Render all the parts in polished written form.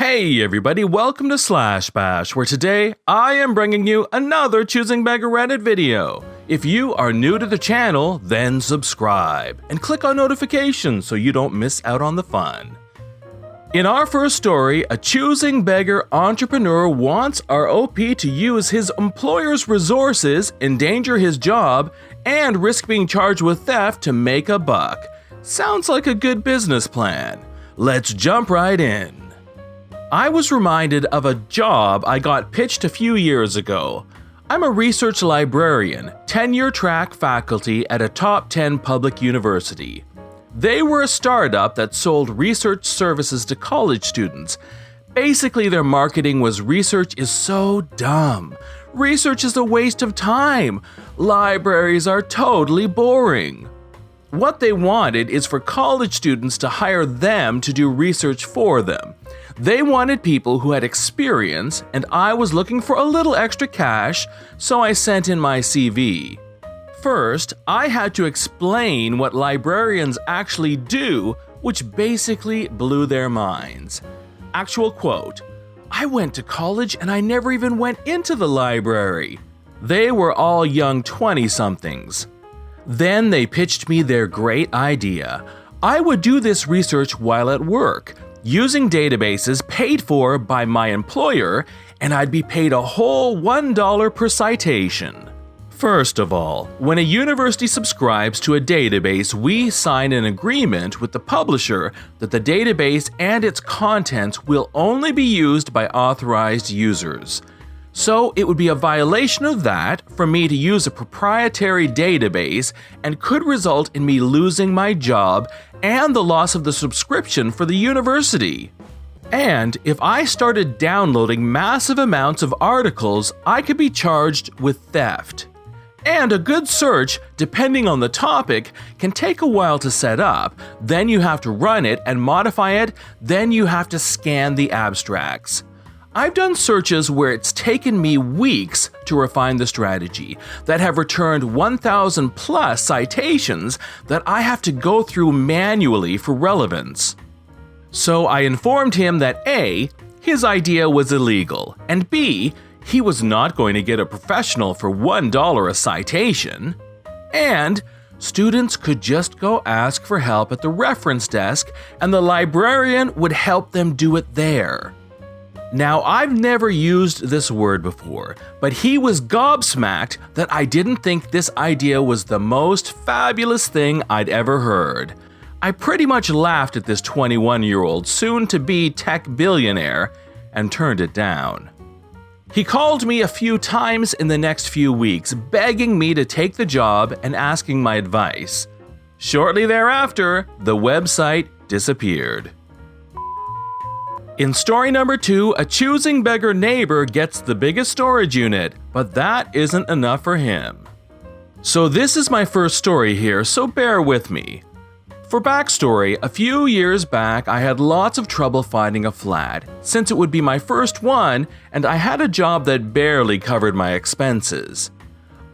Hey everybody, welcome to Slash Bash, where today I am bringing you another Choosing Beggar Reddit video. If you are new to the channel, then subscribe and click on notifications so you don't miss out on the fun. In our first story, a Choosing Beggar entrepreneur wants our OP to use his employer's resources, endanger his job, and risk being charged with theft to make a buck. Sounds like a good business plan. Let's jump right in. I was reminded of a job I got pitched a few years ago. I'm a research librarian, tenure-track faculty at a top 10 public university. They were a startup that sold research services to college students. Basically, their marketing was research is so dumb. Research is a waste of time. Libraries are totally boring. What they wanted is for college students to hire them to do research for them. They wanted people who had experience, and I was looking for a little extra cash, so I sent in my CV. First, I had to explain what librarians actually do, which basically blew their minds. Actual quote, "I went to college and I never even went into the library." They were all young 20-somethings. Then they pitched me their great idea. I would do this research while at work, using databases paid for by my employer, and I'd be paid a whole $1 per citation. First of all, when a university subscribes to a database, we sign an agreement with the publisher that the database and its contents will only be used by authorized users. So it would be a violation of that for me to use a proprietary database and could result in me losing my job and the loss of the subscription for the university. And if I started downloading massive amounts of articles, I could be charged with theft. And a good search, depending on the topic, can take a while to set up, then you have to run it and modify it, then you have to scan the abstracts. I've done searches where it's taken me weeks to refine the strategy that have returned 1,000 plus citations that I have to go through manually for relevance. So I informed him that A, his idea was illegal, and B, he was not going to get a professional for $1 a citation, and students could just go ask for help at the reference desk and the librarian would help them do it there. Now, I've never used this word before, but he was gobsmacked that I didn't think this idea was the most fabulous thing I'd ever heard. I pretty much laughed at this 21-year-old soon-to-be tech billionaire and turned it down. He called me a few times in the next few weeks, begging me to take the job and asking my advice. Shortly thereafter, the website disappeared. In story number 2, a Choosing Beggar neighbor gets the biggest storage unit, but that isn't enough for him. So this is my first story here, so bear with me. For backstory, a few years back I had lots of trouble finding a flat, since it would be my first one and I had a job that barely covered my expenses.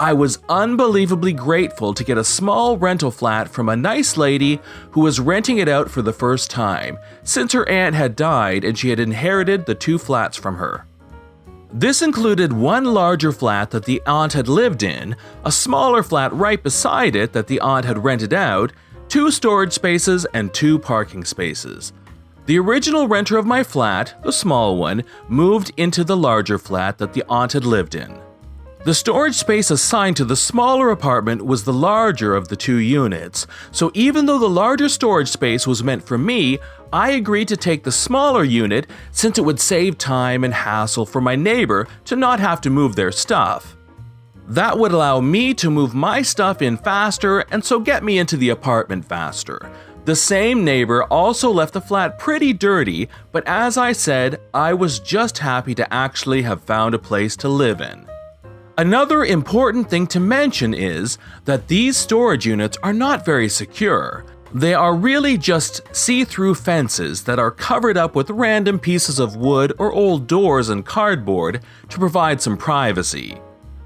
I was unbelievably grateful to get a small rental flat from a nice lady who was renting it out for the first time, since her aunt had died and she had inherited the 2 flats from her. This included one larger flat that the aunt had lived in, a smaller flat right beside it that the aunt had rented out, 2 storage spaces and 2 parking spaces. The original renter of my flat, the small one, moved into the larger flat that the aunt had lived in. The storage space assigned to the smaller apartment was the larger of the 2 units, so even though the larger storage space was meant for me, I agreed to take the smaller unit since it would save time and hassle for my neighbor to not have to move their stuff. That would allow me to move my stuff in faster and so get me into the apartment faster. The same neighbor also left the flat pretty dirty, but as I said, I was just happy to actually have found a place to live in. Another important thing to mention is that these storage units are not very secure. They are really just see-through fences that are covered up with random pieces of wood or old doors and cardboard to provide some privacy.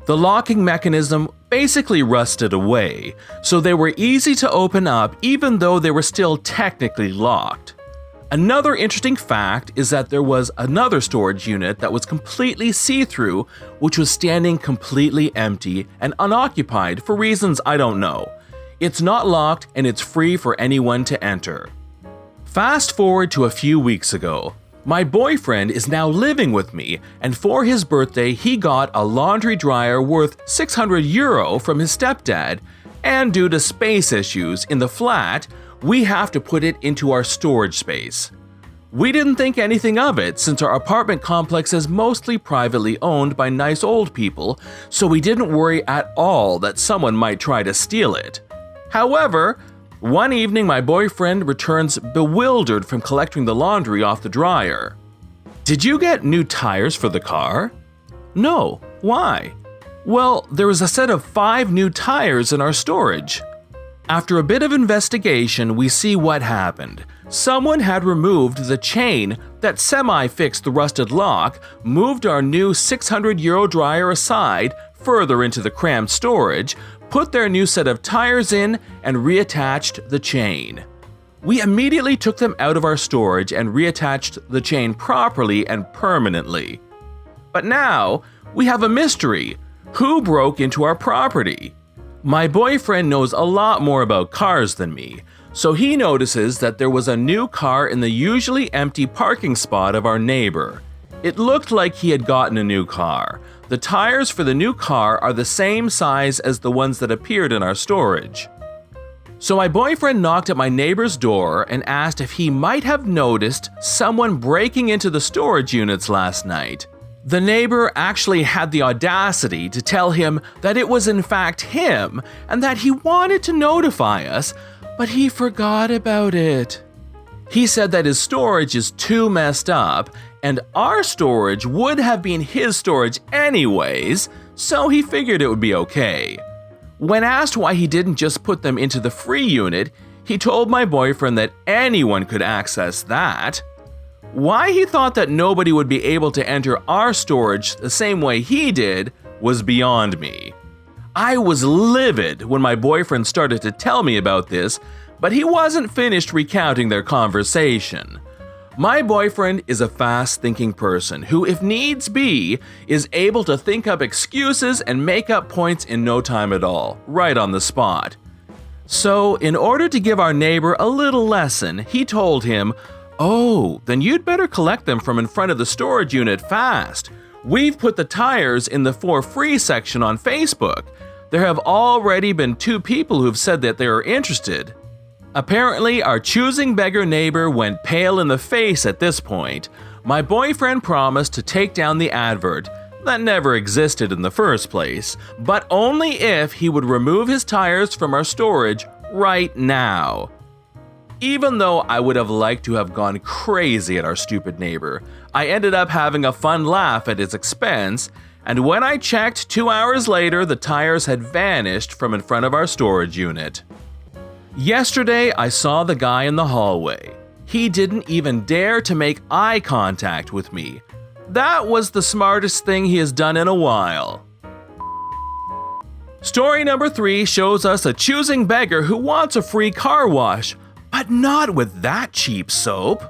The locking mechanism basically rusted away, so they were easy to open up even though they were still technically locked. Another interesting fact is that there was another storage unit that was completely see-through, which was standing completely empty and unoccupied for reasons I don't know. It's not locked and it's free for anyone to enter. Fast forward to a few weeks ago. My boyfriend is now living with me, and for his birthday he got a laundry dryer worth €600 from his stepdad, and due to space issues in the flat, we have to put it into our storage space. We didn't think anything of it since our apartment complex is mostly privately owned by nice old people, so we didn't worry at all that someone might try to steal it. However, one evening my boyfriend returns bewildered from collecting the laundry off the dryer. "Did you get new tires for the car?" "No. Why?" "Well, there was a set of 5 new tires in our storage." After a bit of investigation, we see what happened. Someone had removed the chain that semi-fixed the rusted lock, moved our new €600 dryer aside further into the cramped storage, put their new set of tires in, and reattached the chain. We immediately took them out of our storage and reattached the chain properly and permanently. But now, we have a mystery. Who broke into our property? My boyfriend knows a lot more about cars than me, so he notices that there was a new car in the usually empty parking spot of our neighbor. It looked like he had gotten a new car. The tires for the new car are the same size as the ones that appeared in our storage. So my boyfriend knocked at my neighbor's door and asked if he might have noticed someone breaking into the storage units last night. The neighbor actually had the audacity to tell him that it was in fact him and that he wanted to notify us, but he forgot about it. He said that his storage is too messed up and our storage would have been his storage anyways, so he figured it would be okay. When asked why he didn't just put them into the free unit, he told my boyfriend that anyone could access that. Why he thought that nobody would be able to enter our storage the same way he did was beyond me. I was livid when my boyfriend started to tell me about this, but he wasn't finished recounting their conversation. My boyfriend is a fast-thinking person who, if needs be, is able to think up excuses and make up points in no time at all, right on the spot. So, in order to give our neighbor a little lesson, he told him, "Oh, then you'd better collect them from in front of the storage unit fast. We've put the tires in the for free section on Facebook. There have already been 2 people who've said that they are interested." Apparently, our choosing beggar neighbor went pale in the face at this point. My boyfriend promised to take down the advert that never existed in the first place, but only if he would remove his tires from our storage right now. Even though I would have liked to have gone crazy at our stupid neighbor, I ended up having a fun laugh at his expense, and when I checked 2 hours later, the tires had vanished from in front of our storage unit. Yesterday, I saw the guy in the hallway. He didn't even dare to make eye contact with me. That was the smartest thing he has done in a while. Story number 3 shows us a choosing beggar who wants a free car wash, but not with that cheap soap.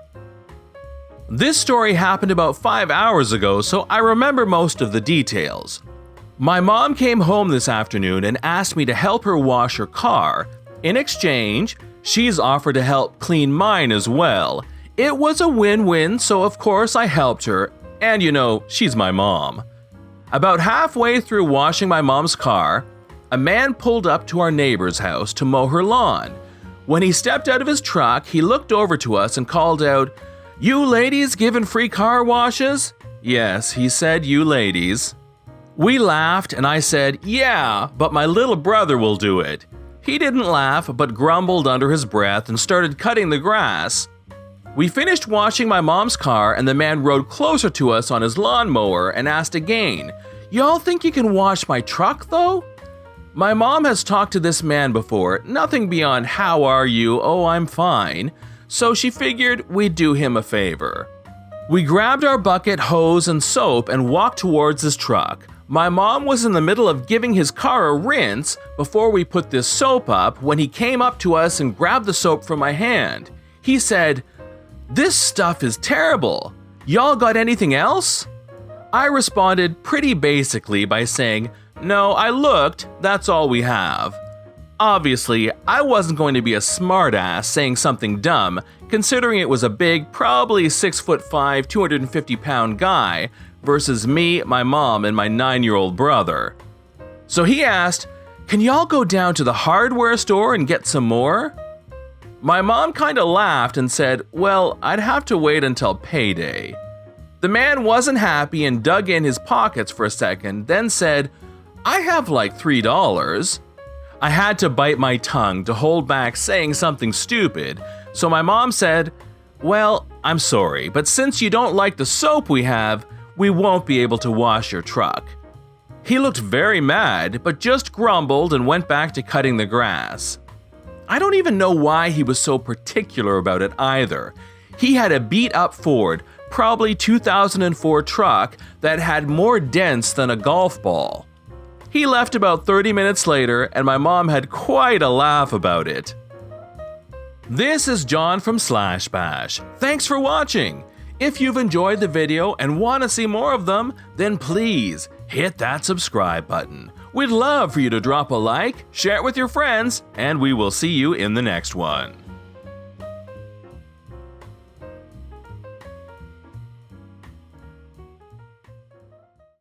This story happened about 5 hours ago, so I remember most of the details. My mom came home this afternoon and asked me to help her wash her car. In exchange, she's offered to help clean mine as well. It was a win-win, so of course I helped her, and you know, she's my mom. About halfway through washing my mom's car, a man pulled up to our neighbor's house to mow her lawn. When he stepped out of his truck, he looked over to us and called out, "You ladies giving free car washes?" Yes, he said, "You ladies." We laughed and I said, "Yeah, but my little brother will do it." He didn't laugh, but grumbled under his breath and started cutting the grass. We finished washing my mom's car and the man rode closer to us on his lawnmower and asked again, "Y'all think you can wash my truck though?" My mom has talked to this man before, nothing beyond "How are you? Oh, I'm fine," so she figured we'd do him a favor. We grabbed our bucket, hose, and soap and walked towards his truck. My mom was in the middle of giving his car a rinse before we put this soap up when he came up to us and grabbed the soap from my hand. He said, "This stuff is terrible. Y'all got anything else?" I responded pretty basically by saying, "No, I looked, that's all we have." Obviously, I wasn't going to be a smartass saying something dumb, considering it was a big, probably 6'5", 250-pound guy versus me, my mom, and my 9-year-old brother. So he asked, "Can y'all go down to the hardware store and get some more?" My mom kinda laughed and said, "Well, I'd have to wait until payday." The man wasn't happy and dug in his pockets for a second, then said, "I have like $3. I had to bite my tongue to hold back saying something stupid, so my mom said, "Well, I'm sorry, but since you don't like the soap we have, we won't be able to wash your truck." He looked very mad, but just grumbled and went back to cutting the grass. I don't even know why he was so particular about it either. He had a beat-up Ford, probably 2004 truck that had more dents than a golf ball. He left about 30 minutes later, and my mom had quite a laugh about it. This is John from Slash Bash. Thanks for watching. If you've enjoyed the video and want to see more of them, then please hit that subscribe button. We'd love for you to drop a like, share it with your friends, and we will see you in the next one.